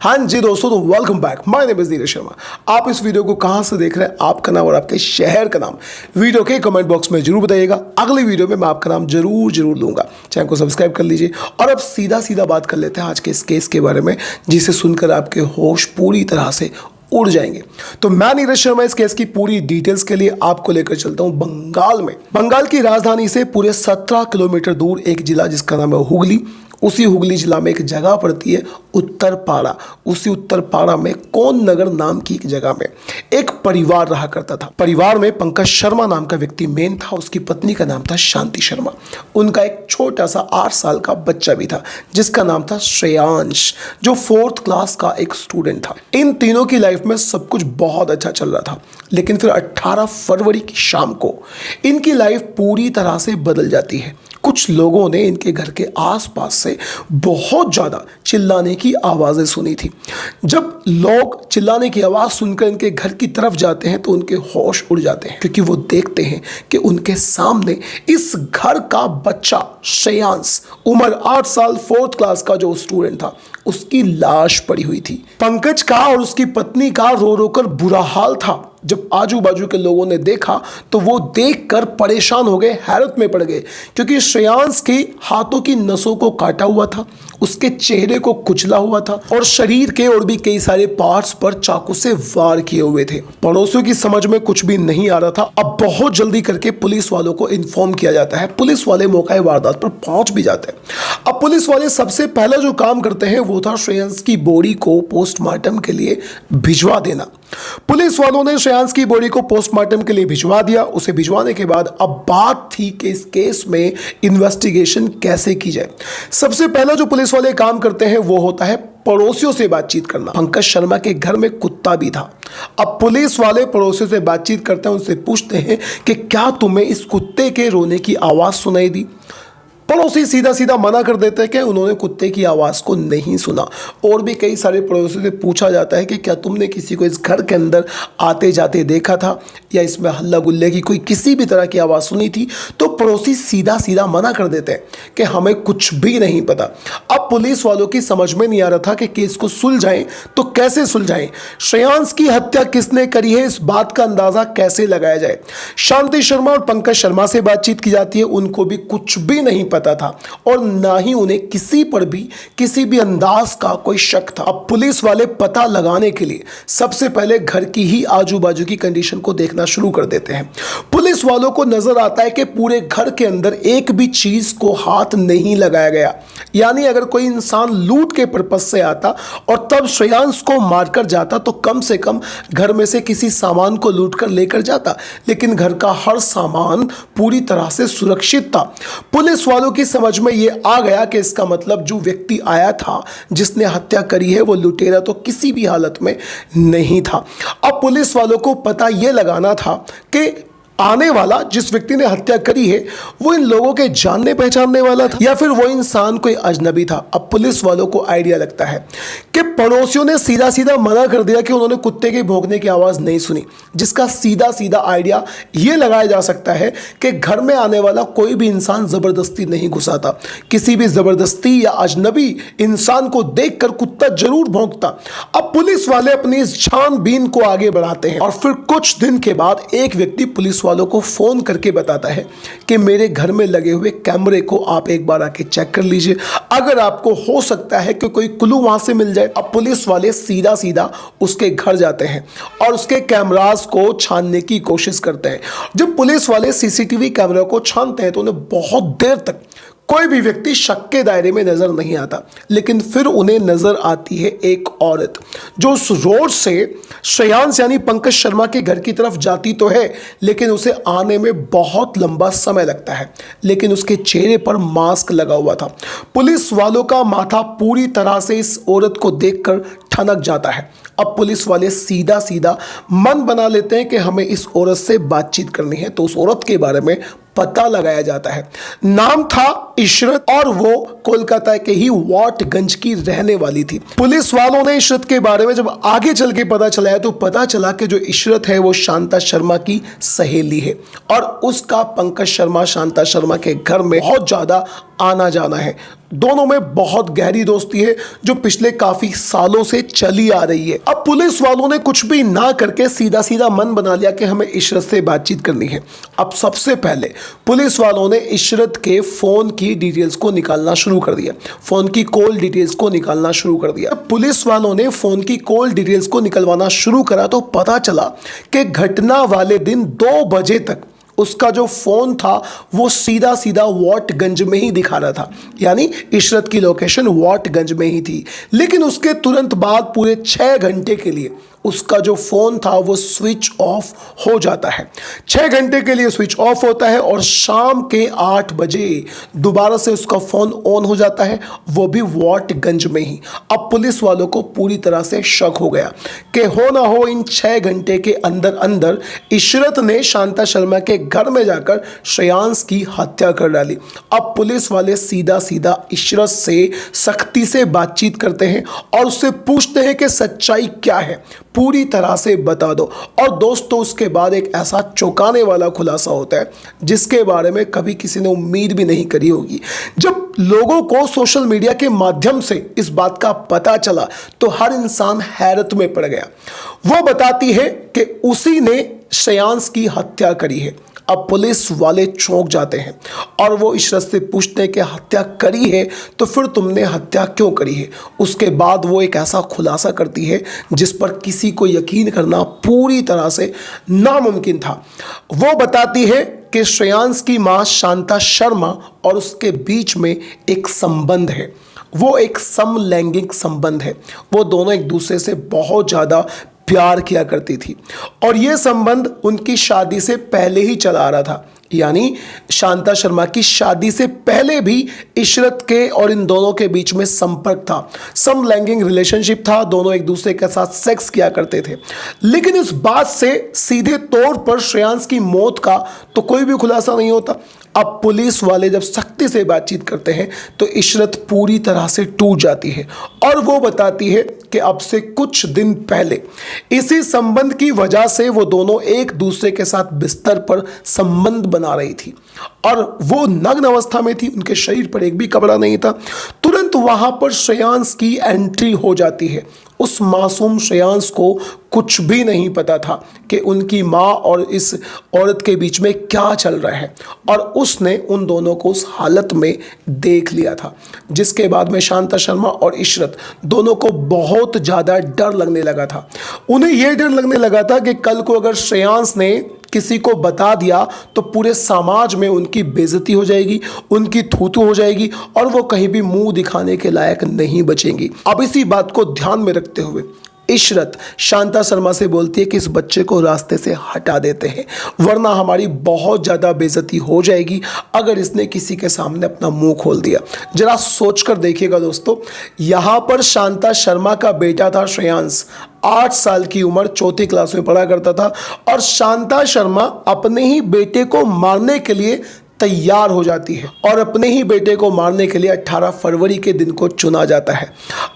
हाँ जी दोस्तों, तो welcome back. My name is Neeraj Sharma. आप इस वीडियो को कहां से देख रहे हैं, आपका नाम और आपके शहर का नाम वीडियो के कमेंट बॉक्स में जरूर बताइएगा। अगली वीडियो में मैं आपका नाम जरूर दूंगा। चैनल को सब्सक्राइब कर लीजिए और अब सीधा बात कर लेते हैं आज के इस केस के बारे में, जिसे सुनकर आपके होश पूरी तरह से उड़ जाएंगे। तो मैं नीरज शर्मा इस केस की पूरी डिटेल्स के लिए आपको लेकर चलता हूं बंगाल में। बंगाल की राजधानी से पूरे 17 किलोमीटर दूर एक जिला जिसका नाम है हुगली। उसी हुगली जिला में एक जगह पड़ती है उत्तरपाड़ा। उसी उत्तरपाड़ा में कौन नगर नाम की एक जगह में एक परिवार रहा करता था। परिवार में पंकज शर्मा नाम का व्यक्ति मेन था। उसकी पत्नी का नाम था शांति शर्मा। उनका एक छोटा सा 8 साल का बच्चा भी था जिसका नाम था श्रेयांश, जो 4th क्लास का एक स्टूडेंट था। इन तीनों की लाइफ में सब कुछ बहुत अच्छा चल रहा था, लेकिन फिर 18 फरवरी की शाम को इनकी लाइफ पूरी तरह से बदल जाती है। कुछ लोगों ने इनके घर के आसपास से बहुत ज़्यादा चिल्लाने की आवाज़ें सुनी थी। जब लोग चिल्लाने की आवाज़ सुनकर इनके घर की तरफ जाते हैं तो उनके होश उड़ जाते हैं, क्योंकि वो देखते हैं कि उनके सामने इस घर का बच्चा श्रेयांश, उम्र 8 साल, 4th क्लास का जो स्टूडेंट था, उसकी लाश पड़ी हुई थी। पंकज का और उसकी पत्नी का रो रो कर बुरा हाल था। जब आजू बाजू के लोगों ने देखा तो वो देखकर परेशान हो गए, हैरत में पड़ गए, क्योंकि श्रेयांश के हाथों की नसों को काटा हुआ था, उसके चेहरे को कुचला हुआ था और शरीर के और भी कई सारे पार्ट्स पर चाकू से वार किए हुए थे। पड़ोसियों की समझ में कुछ भी नहीं आ रहा था। अब बहुत जल्दी करके पुलिस वालों को इन्फॉर्म किया जाता है। पुलिस वाले मौके वारदात पर पहुंच भी जाते हैं। अब पुलिस वाले सबसे पहला जो काम करते हैं वो था श्रेयांश की बॉडी को पोस्टमार्टम के लिए भिजवा देना। पुलिस वालों ने श्रेयांश की बॉडी को पोस्टमार्टम के लिए भिजवा दिया। उसे भिजवाने के बाद अब बात थी कि इस केस में इन्वेस्टिगेशन कैसे की जाए। सबसे पहला जो पुलिस वाले काम करते हैं वो होता है पड़ोसियों से बातचीत करना। पंकज शर्मा के घर में कुत्ता भी था। अब पुलिस वाले पड़ोसियों से बातचीत करते हैं, उनसे पूछते हैं कि क्या तुम्हें इस कुत्ते के रोने की आवाज सुनाई दी। पड़ोसी सीधा मना कर देते हैं कि उन्होंने कुत्ते की आवाज़ को नहीं सुना। और भी कई सारे पड़ोसियों से पूछा जाता है कि क्या तुमने किसी को इस घर के अंदर आते जाते देखा था या इसमें हल्ला गुल्ले की कोई किसी भी तरह की आवाज़ सुनी थी। तो पड़ोसी सीधा मना कर देते हैं कि हमें कुछ भी नहीं पता। अब पुलिस वालों की समझ में नहीं आ रहा था कि केस को सुलझाएं तो कैसे सुलझाएं। श्रेयांश की हत्या किसने करी है, इस बात का अंदाज़ा कैसे लगाया जाए। शांति शर्मा और पंकज शर्मा से बातचीत की जाती है। उनको भी कुछ भी नहीं पता था और ना ही उन्हें किसी भी अंदाज का कोई शक था। अब पुलिस वाले पता लगाने के लिए सबसे पहले घर की ही आजू बाजू की कंडीशन को देखना शुरू कर देते हैं। पुलिस वालों को नजर आता है कि पूरे घर के अंदर एक भी चीज को हाथ नहीं लगाया गया। यानी अगर कोई इंसान लूट के पर्पज से आता और तब श्रेयांश को मारकर जाता तो कम से कम घर में से किसी सामान को लूट कर लेकर जाता, लेकिन घर का हर सामान पूरी तरह से सुरक्षित था। पुलिस वालों की समझ में यह आ गया कि इसका मतलब जो व्यक्ति आया था जिसने हत्या करी है वो लुटेरा तो किसी भी हालत में नहीं था। अब पुलिस वालों को पता यह लगाना था कि आने वाला जिस व्यक्ति ने हत्या करी है वो इन लोगों के जानने पहचानने वाला था या फिर वो इंसान कोई अजनबी था। अब पुलिस वालों को आइडिया लगता है कि पड़ोसियों ने सीधा मना कर दिया कि उन्होंने कुत्ते के भौंकने की आवाज़ नहीं सुनी, जिसका सीधा आइडिया ये लगाया जा सकता है कि घर में आने वाला कोई भी इंसान ज़बरदस्ती नहीं घुसाता। किसी भी ज़बरदस्ती या अजनबी इंसान को देखकर कुत्ता जरूर भौंकता। अब पुलिस वाले अपनी इस छानबीन को आगे बढ़ाते हैं और फिर कुछ दिन के बाद एक व्यक्ति पुलिस वालों को फोन करके बताता है कि मेरे घर में लगे हुए कैमरे को आप एक बार आके चेक कर लीजिए, अगर आपको हो सकता है कि कोई क्लू वहां से मिल जाए। अब पुलिस वाले सीधा उसके घर जाते हैं और उसके कैमरास को छानने की कोशिश करते हैं। जब पुलिस वाले सीसीटीवी कैमरा को छानते हैं तो उन्हें बहुत देर तक कोई भी व्यक्ति शक के दायरे में नजर नहीं आता, लेकिन फिर उन्हें नजर आती है एक औरत जो उस रोड से श्रेयांश यानी पंकज शर्मा के घर की तरफ जाती तो है, लेकिन उसे आने में बहुत लंबा समय लगता है। लेकिन उसके चेहरे पर मास्क लगा हुआ था। पुलिस वालों का माथा पूरी तरह से इस औरत को देखकर ठनक जाता है। अब पुलिस वाले सीधा मन बना लेते हैं कि हमें इस औरत से बातचीत करनी है। तो उस औरत के बारे में पता लगाया जाता है। नाम था इशरत और वो कोलकाता के ही वाटगंज की रहने वाली थी। पुलिस वालों ने इशरत के बारे में जब आगे चल के पता चलाया तो पता चला कि जो इशरत है वो शांता शर्मा की सहेली है और उसका पंकज शर्मा शांता शर्मा के घर में बहुत ज्यादा आना जाना है। दोनों में बहुत गहरी दोस्ती है जो पिछले काफी सालों से चली आ रही है। अब पुलिस वालों ने कुछ भी ना करके सीधा सीधा मन बना लिया कि हमें इशरत से बातचीत करनी है। अब सबसे पहले पुलिस वालों ने इशरत के फोन की डिटेल्स को निकालना शुरू कर दिया, फोन की कॉल डिटेल्स को निकालना शुरू कर दिया। पुलिस वालों ने फोन की कॉल डिटेल्स को निकलवाना शुरू करा तो पता चला कि घटना वाले दिन 2 बजे तक उसका जो फोन था वो सीधा सीधा वाटगंज में ही दिखा रहा था, यानी इशरत की लोकेशन वाटगंज में ही थी। लेकिन उसके तुरंत बाद पूरे 6 घंटे के लिए उसका जो फोन था वो स्विच ऑफ हो जाता है। 6 घंटे के लिए स्विच ऑफ होता है और शाम के 8 बजे दोबारा से उसका फोन ऑन हो जाता है, वो भी वाटगंज में ही। अब पुलिस वालों को पूरी तरह से शक हो गया कि हो ना हो इन 6 घंटे के अंदर अंदर इशरत ने शांता शर्मा के घर में जाकर श्रेयांश की हत्या कर डाली। अब पुलिस वाले सीधा सीधा इशरत से सख्ती से बातचीत करते हैं और उससे पूछते हैं कि सच्चाई क्या है, पूरी तरह से बता दो। और दोस्तों उसके बाद एक ऐसा चौंकाने वाला खुलासा होता है जिसके बारे में कभी किसी ने उम्मीद भी नहीं करी होगी। जब लोगों को सोशल मीडिया के माध्यम से इस बात का पता चला तो हर इंसान हैरत में पड़ गया। वो बताती है कि उसी ने श्रेयांश की हत्या करी है। अब पुलिस वाले चौंक जाते हैं और वो इशरत से पूछते हैं कि हत्या करी है तो फिर तुमने हत्या क्यों करी है। उसके बाद वो एक ऐसा खुलासा करती है जिस पर किसी को यकीन करना पूरी तरह से नामुमकिन था। वो बताती है कि श्रेयांश की मां शांता शर्मा और उसके बीच में एक संबंध है, वो एक समलैंगिक संबंध है। वो दोनों एक दूसरे से बहुत ज़्यादा प्यार किया करती थी और यह संबंध उनकी शादी से पहले ही चला आ रहा था, यानी शांता शर्मा की शादी से पहले भी इशरत के और इन दोनों के बीच में संपर्क था, समलैंगिक रिलेशनशिप था, दोनों एक दूसरे के साथ सेक्स किया करते थे। लेकिन इस बात से सीधे तौर पर श्रेयांश की मौत का तो कोई भी खुलासा नहीं होता। अब पुलिस वाले जब सख्ती से बातचीत करते हैं तो इशरत पूरी तरह से टूट जाती है और वो बताती है कि अब से कुछ दिन पहले इसी संबंध की वजह से वो दोनों एक दूसरे के साथ बिस्तर पर संबंध बना रही थी और वो नग्न अवस्था में थी, उनके शरीर पर एक भी कपड़ा नहीं था। तुरंत वहां पर श्रेयांश की एंट्री हो जाती है। उस मासूम श्रेयांश को कुछ भी नहीं पता था कि उनकी माँ और इस औरत के बीच में क्या चल रहा है और उसने उन दोनों को उस हालत में देख लिया था, जिसके बाद में शांता शर्मा और इशरत दोनों को बहुत ज़्यादा डर लगने लगा था। उन्हें यह डर लगने लगा था कि कल को अगर श्रेयांश ने किसी को बता दिया तो पूरे समाज में उनकी बेइज्जती हो जाएगी, उनकी थूथू हो जाएगी और वो कहीं भी मुंह दिखाने के लायक नहीं बचेंगी। अब इसी बात को ध्यान में रखते हुए इशरत शांता शर्मा से बोलती है कि इस बच्चे को रास्ते से हटा देते हैं, वरना हमारी बहुत ज़्यादा बेइज्जती हो जाएगी अगर इसने किसी के सामने अपना मुंह खोल दिया। जरा सोचकर देखिएगा दोस्तों, यहाँ पर शांता शर्मा का बेटा था श्रेयांश, 8 साल की उम्र, 4th क्लास में पढ़ा करता था और शांता शर्मा अपने ही बेटे को मारने के लिए तैयार हो जाती है और अपने ही बेटे को मारने के लिए 18 फरवरी के दिन को चुना जाता है।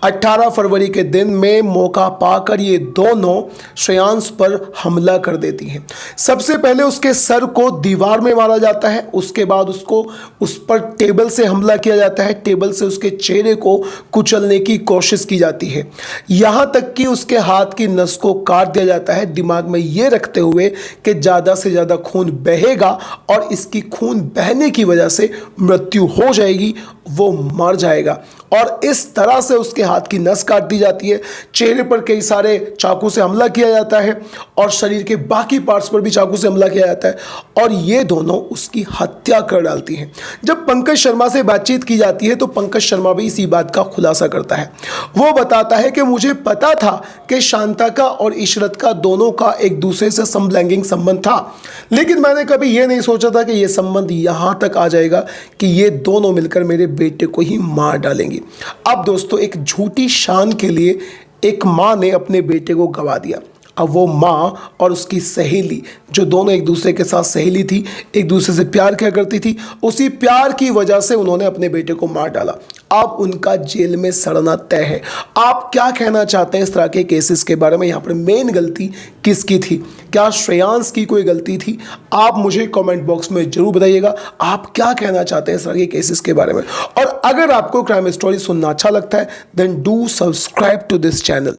18 फरवरी के दिन में मौका पाकर ये दोनों श्रेयांश पर हमला कर देती हैं। सबसे पहले उसके सर को दीवार में मारा जाता है, उसके बाद उसको उस पर टेबल से हमला किया जाता है, टेबल से उसके चेहरे को कुचलने की कोशिश की जाती है, यहाँ तक कि उसके हाथ की नस को काट दिया जाता है, दिमाग में ये रखते हुए कि ज़्यादा से ज़्यादा खून बहेगा और इसकी खून बहने की वजह से मृत्यु हो जाएगी, वो मर जाएगा। और इस तरह से उसके हाथ की नस काट दी जाती है, चेहरे पर कई सारे चाकू से हमला किया जाता है और शरीर के बाकी पार्ट्स पर भी चाकू से हमला किया जाता है और ये दोनों उसकी हत्या कर डालती हैं। जब पंकज शर्मा से बातचीत की जाती है तो पंकज शर्मा भी इसी बात का खुलासा करता है। वो बताता है कि मुझे पता था कि शांता का और इशरत का दोनों का एक दूसरे से समलैंगिक संबंध था, लेकिन मैंने कभी ये नहीं सोचा था कि ये संबंध यहाँ तक आ जाएगा कि ये दोनों मिलकर मेरे बेटे को ही मार डालेंगे। अब दोस्तों, एक झूठी शान के लिए एक मां ने अपने बेटे को गवा दिया। अब वो मां और उसकी सहेली, जो दोनों एक दूसरे के साथ सहेली थी, एक दूसरे से प्यार किया करती थी, उसी प्यार की वजह से उन्होंने अपने बेटे को मार डाला। अब उनका जेल में सड़ना तय है। आप क्या कहना चाहते हैं इस तरह के केसेस के बारे में? यहाँ पर मेन गलती किसकी थी? क्या श्रेयांश की कोई गलती थी? आप मुझे कमेंट बॉक्स में जरूर बताइएगा आप क्या कहना चाहते हैं इस तरह के केसेस के बारे में। और अगर आपको क्राइम स्टोरी सुनना अच्छा लगता है then do subscribe to this channel.